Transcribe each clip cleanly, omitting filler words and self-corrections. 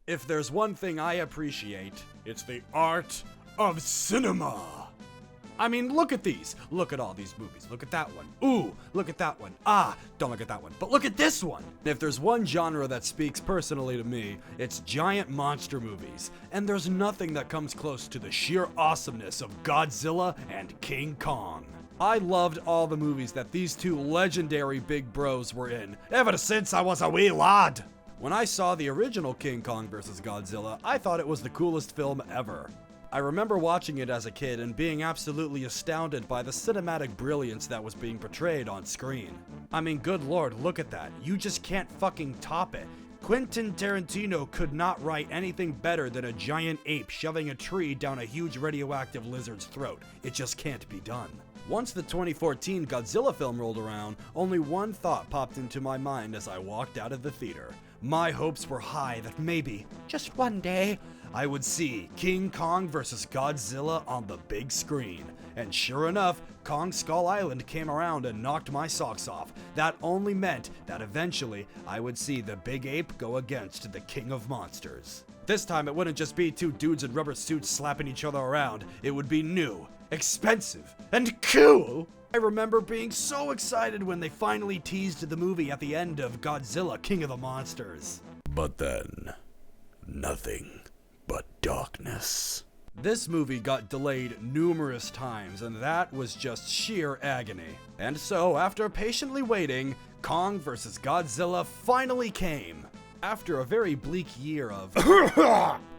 If there's one thing I appreciate, it's the art of cinema. I mean, look at these. Look at all these movies. Look at that one. Ooh, look at that one. Ah, don't look at that one. But look at this one. If there's one genre that speaks personally to me, it's giant monster movies. And there's nothing that comes close to the sheer awesomeness of Godzilla and King Kong. I loved all the movies that these two legendary big bros were in, ever since I was a wee lad. When I saw the original King Kong vs. Godzilla, I thought it was the coolest film ever. I remember watching it as a kid and being absolutely astounded by the cinematic brilliance that was being portrayed on screen. I mean, good lord, look at that. You just can't fucking top it. Quentin Tarantino could not write anything better than a giant ape shoving a tree down a huge radioactive lizard's throat. It just can't be done. Once the 2014 Godzilla film rolled around, only one thought popped into my mind as I walked out of the theater. My hopes were high that maybe, just one day, I would see King Kong vs. Godzilla on the big screen. And sure enough, Kong Skull Island came around and knocked my socks off. That only meant that eventually I would see the big ape go against the king of monsters. This time it wouldn't just be two dudes in rubber suits slapping each other around. It would be new, expensive, and cool. I remember being so excited when they finally teased the movie at the end of Godzilla King of the Monsters. But then, nothing but darkness. This movie got delayed numerous times, and that was just sheer agony. And so, after patiently waiting, Kong vs. Godzilla finally came. After a very bleak year of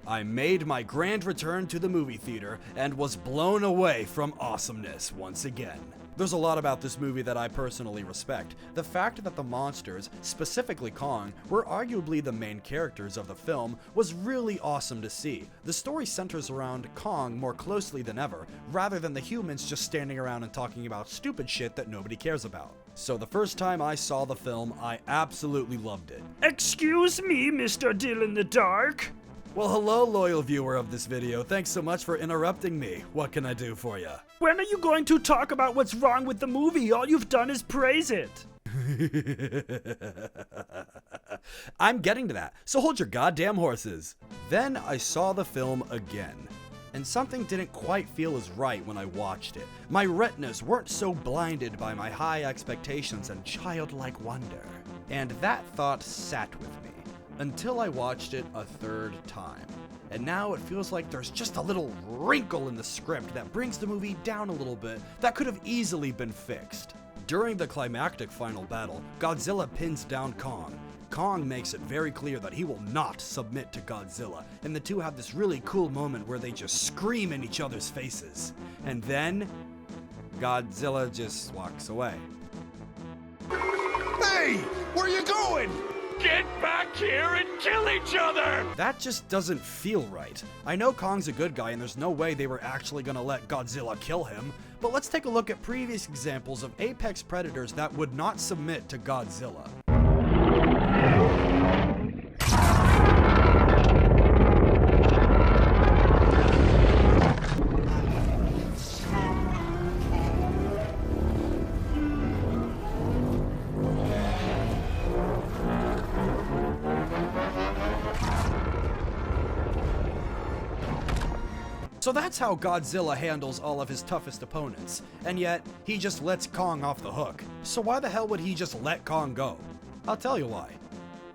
I made my grand return to the movie theater and was blown away from awesomeness once again. There's a lot about this movie that I personally respect. The fact that the monsters, specifically Kong, were arguably the main characters of the film was really awesome to see. The story centers around Kong more closely than ever, rather than the humans just standing around and talking about stupid shit that nobody cares about. So the first time I saw the film, I absolutely loved it. Excuse me, Mr. Dill in the Dark? Well, hello, loyal viewer of this video. Thanks so much for interrupting me. What can I do for you? When are you going to talk about what's wrong with the movie? All you've done is praise it. I'm getting to that, so hold your goddamn horses. Then I saw the film again, and something didn't quite feel as right when I watched it. My retinas weren't so blinded by my high expectations and childlike wonder. And that thought sat with me until I watched it a third time. And now it feels like there's just a little wrinkle in the script that brings the movie down a little bit that could have easily been fixed. During the climactic final battle, Godzilla pins down Kong. Kong makes it very clear that he will not submit to Godzilla, and the two have this really cool moment where they just scream in each other's faces. And then, Godzilla just walks away. Hey, where are you going? Get back here and kill each other! That just doesn't feel right. I know Kong's a good guy and there's no way they were actually gonna let Godzilla kill him, but let's take a look at previous examples of apex predators that would not submit to Godzilla. So that's how Godzilla handles all of his toughest opponents, and yet he just lets Kong off the hook. So why the hell would he just let Kong go? I'll tell you why.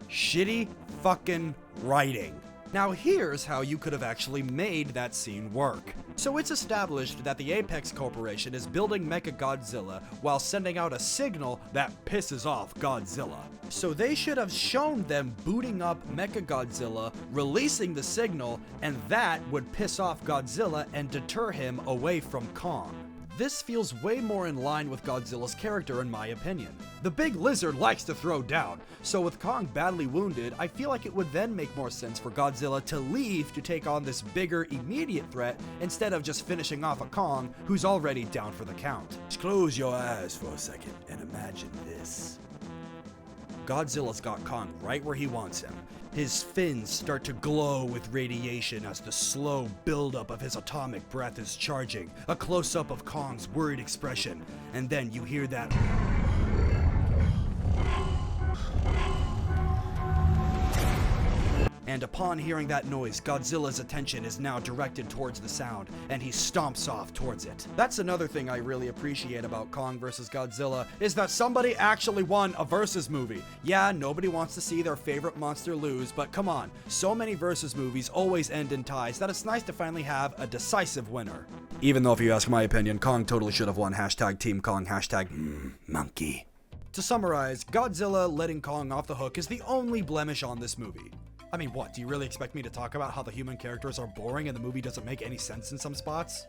Shitty fucking writing. Now here's how you could have actually made that scene work. So it's established that the Apex Corporation is building Mechagodzilla while sending out a signal that pisses off Godzilla. So they should have shown them booting up Mechagodzilla, releasing the signal, and that would piss off Godzilla and deter him away from Kong. This feels way more in line with Godzilla's character in my opinion. The big lizard likes to throw down, so with Kong badly wounded, I feel like it would then make more sense for Godzilla to leave to take on this bigger immediate threat instead of just finishing off a Kong who's already down for the count. Just close your eyes for a second and imagine this. Godzilla's got Kong right where he wants him. His fins start to glow with radiation as the slow buildup of his atomic breath is charging, a close-up of Kong's worried expression, and then you hear that And upon hearing that noise, Godzilla's attention is now directed towards the sound, and he stomps off towards it. That's another thing I really appreciate about Kong vs. Godzilla, is that somebody actually won a versus movie. Yeah, nobody wants to see their favorite monster lose, but come on, so many versus movies always end in ties that it's nice to finally have a decisive winner. Even though if you ask my opinion, Kong totally should have won. Hashtag Team Kong, hashtag monkey. To summarize, Godzilla letting Kong off the hook is the only blemish on this movie. I mean, what, do you really expect me to talk about how the human characters are boring and the movie doesn't make any sense in some spots?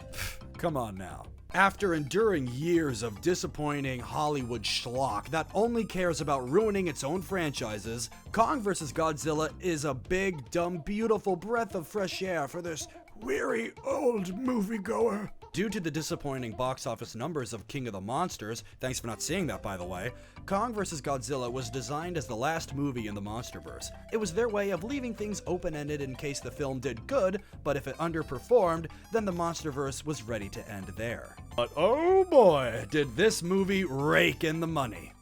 Come on now. After enduring years of disappointing Hollywood schlock that only cares about ruining its own franchises, Kong vs. Godzilla is a big, dumb, beautiful breath of fresh air for this weary old moviegoer. Due to the disappointing box office numbers of King of the Monsters, thanks for not seeing that by the way, Kong vs. Godzilla was designed as the last movie in the Monsterverse. It was their way of leaving things open-ended in case the film did good, but if it underperformed, then the Monsterverse was ready to end there. But oh boy, did this movie rake in the money.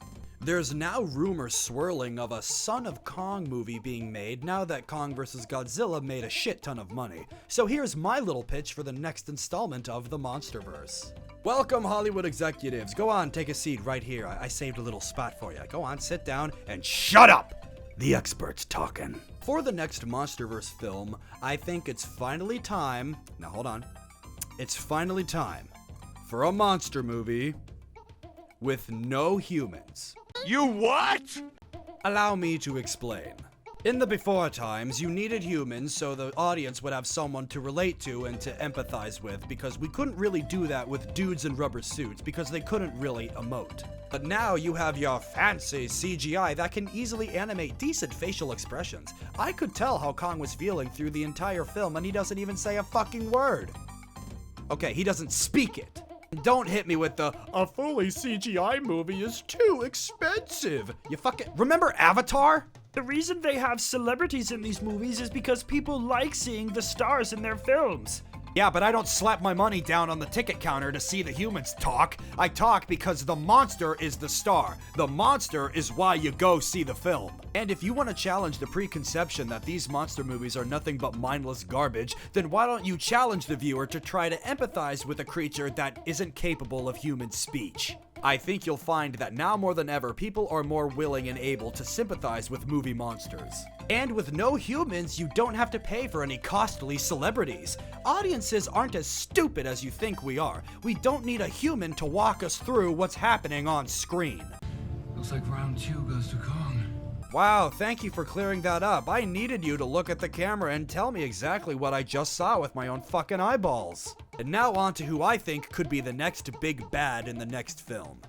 There's now rumors swirling of a Son of Kong movie being made now that Kong vs. Godzilla made a shit ton of money. So here's my little pitch for the next installment of the Monsterverse. Welcome, Hollywood executives. Go on, take a seat right here. I saved a little spot for you. Go on, sit down and shut up! The expert's talking. For the next Monsterverse film, I think it's finally time... Now hold on. It's finally time for a monster movie with no humans. You what? Allow me to explain. In the before times, you needed humans so the audience would have someone to relate to and to empathize with, because we couldn't really do that with dudes in rubber suits because they couldn't really emote. But now you have your fancy CGI that can easily animate decent facial expressions. I could tell how Kong was feeling through the entire film and he doesn't even say a fucking word. Okay, he doesn't speak it. Don't hit me with the, a fully CGI movie is too expensive. You fucking, remember Avatar? The reason they have celebrities in these movies is because people like seeing the stars in their films. Yeah, but I don't slap my money down on the ticket counter to see the humans talk. I talk because the monster is the star. The monster is why you go see the film. And if you want to challenge the preconception that these monster movies are nothing but mindless garbage, then why don't you challenge the viewer to try to empathize with a creature that isn't capable of human speech? I think you'll find that now more than ever, people are more willing and able to sympathize with movie monsters. And with no humans, you don't have to pay for any costly celebrities. Audiences aren't as stupid as you think we are. We don't need a human to walk us through what's happening on screen. Looks like round 2 goes to Kong. Wow, thank you for clearing that up. I needed you to look at the camera and tell me exactly what I just saw with my own fucking eyeballs. And now on to who I think could be the next big bad in the next film.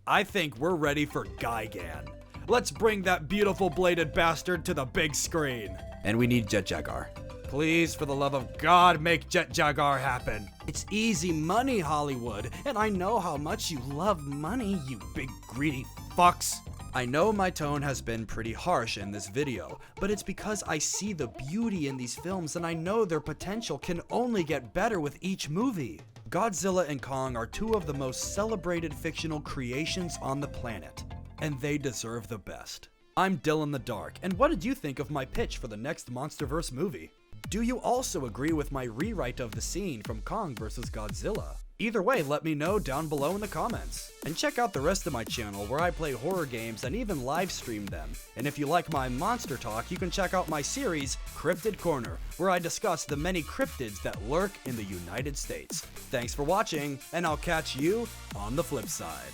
I think we're ready for Gigan. Let's bring that beautiful bladed bastard to the big screen. And we need Jet Jaguar. Please, for the love of God, make Jet Jaguar happen. It's easy money, Hollywood, and I know how much you love money, you big greedy fucks. I know my tone has been pretty harsh in this video, but it's because I see the beauty in these films and I know their potential can only get better with each movie. Godzilla and Kong are two of the most celebrated fictional creations on the planet, and they deserve the best. I'm Dylan the Dark, and what did you think of my pitch for the next Monsterverse movie? Do you also agree with my rewrite of the scene from Kong vs. Godzilla? Either way, let me know down below in the comments. And check out the rest of my channel where I play horror games and even live stream them. And if you like my monster talk, you can check out my series, Cryptid Corner, where I discuss the many cryptids that lurk in the United States. Thanks for watching, and I'll catch you on the flip side.